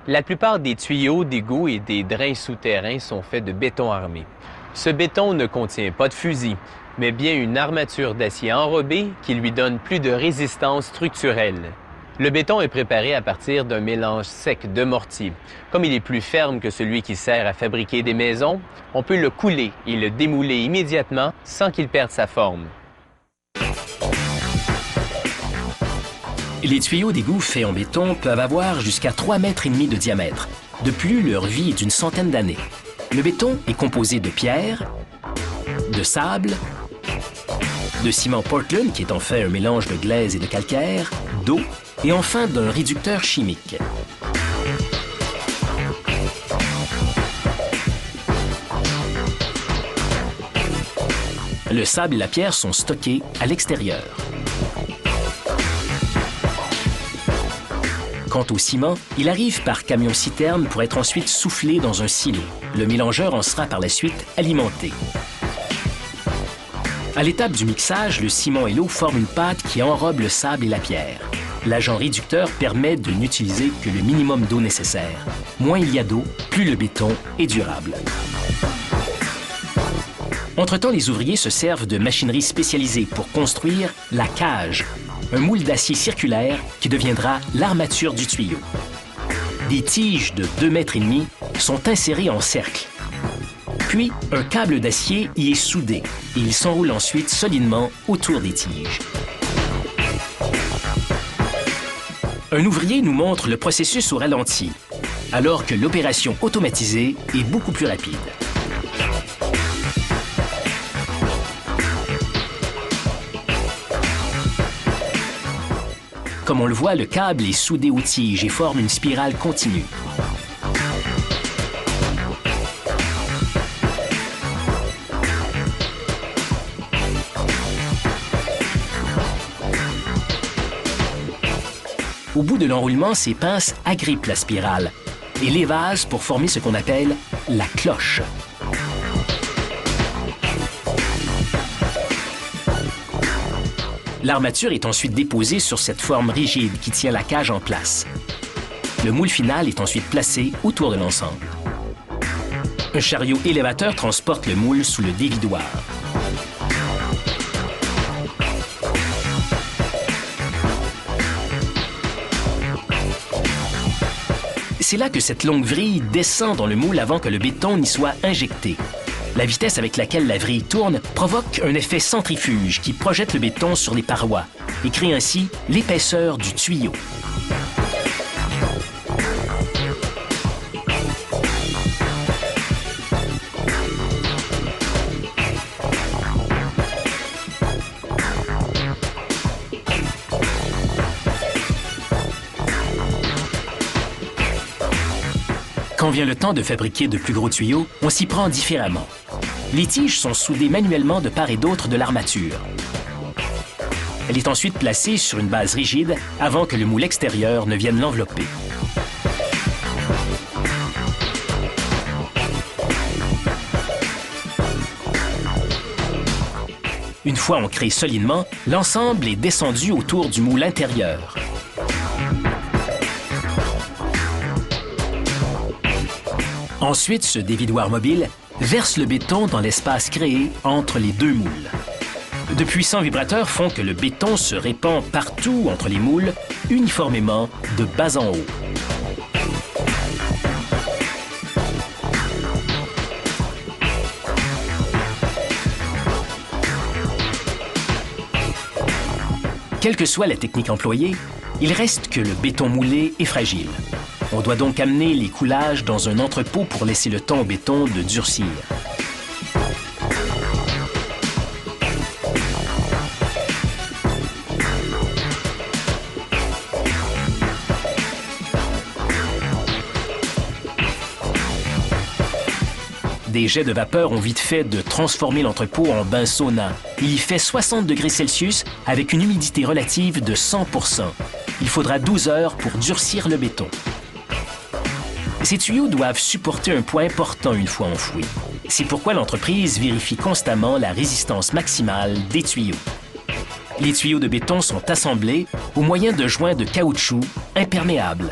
La plupart des tuyaux, d'égouts et des drains souterrains sont faits de béton armé. Ce béton ne contient pas de fusil, mais bien une armature d'acier enrobée qui lui donne plus de résistance structurelle. Le béton est préparé à partir d'un mélange sec de mortier. Comme il est plus ferme que celui qui sert à fabriquer des maisons, on peut le couler et le démouler immédiatement sans qu'il perde sa forme. Les tuyaux d'égout faits en béton peuvent avoir jusqu'à 3,5 mètres de diamètre. De plus, leur vie est d'une centaine d'années. Le béton est composé de pierre, de sable, de ciment Portland, qui est en fait un mélange de glaise et de calcaire, d'eau, et enfin d'un réducteur chimique. Le sable et la pierre sont stockés à l'extérieur. Quant au ciment, il arrive par camion-citerne pour être ensuite soufflé dans un silo. Le mélangeur en sera par la suite alimenté. À l'étape du mixage, le ciment et l'eau forment une pâte qui enrobe le sable et la pierre. L'agent réducteur permet de n'utiliser que le minimum d'eau nécessaire. Moins il y a d'eau, plus le béton est durable. Entre-temps, les ouvriers se servent de machinerie spécialisée pour construire la cage, un moule d'acier circulaire qui deviendra l'armature du tuyau. Des tiges de 2,5 mètres sont insérées en cercle. Puis, un câble d'acier y est soudé et il s'enroule ensuite solidement autour des tiges. Un ouvrier nous montre le processus au ralenti, alors que l'opération automatisée est beaucoup plus rapide. Comme on le voit, le câble est soudé aux tiges et forme une spirale continue. Au bout de l'enroulement, ces pinces agrippent la spirale et l'évasent pour former ce qu'on appelle la cloche. L'armature est ensuite déposée sur cette forme rigide qui tient la cage en place. Le moule final est ensuite placé autour de l'ensemble. Un chariot élévateur transporte le moule sous le dévidoir. C'est là que cette longue vrille descend dans le moule avant que le béton n'y soit injecté. La vitesse avec laquelle la vrille tourne provoque un effet centrifuge qui projette le béton sur les parois et crée ainsi l'épaisseur du tuyau. Quand vient le temps de fabriquer de plus gros tuyaux, on s'y prend différemment. Les tiges sont soudées manuellement de part et d'autre de l'armature. Elle est ensuite placée sur une base rigide avant que le moule extérieur ne vienne l'envelopper. Une fois ancré solidement, l'ensemble est descendu autour du moule intérieur. Ensuite, ce dévidoir mobile verse le béton dans l'espace créé entre les deux moules. De puissants vibrateurs font que le béton se répand partout entre les moules, uniformément de bas en haut. Quelle que soit la technique employée, il reste que le béton moulé est fragile. On doit donc amener les coulages dans un entrepôt pour laisser le temps au béton de durcir. Des jets de vapeur ont vite fait de transformer l'entrepôt en bain sauna. Il y fait 60 degrés Celsius avec une humidité relative de 100%. Il faudra 12 heures pour durcir le béton. Ces tuyaux doivent supporter un poids important une fois enfouis. C'est pourquoi l'entreprise vérifie constamment la résistance maximale des tuyaux. Les tuyaux de béton sont assemblés au moyen de joints de caoutchouc imperméables.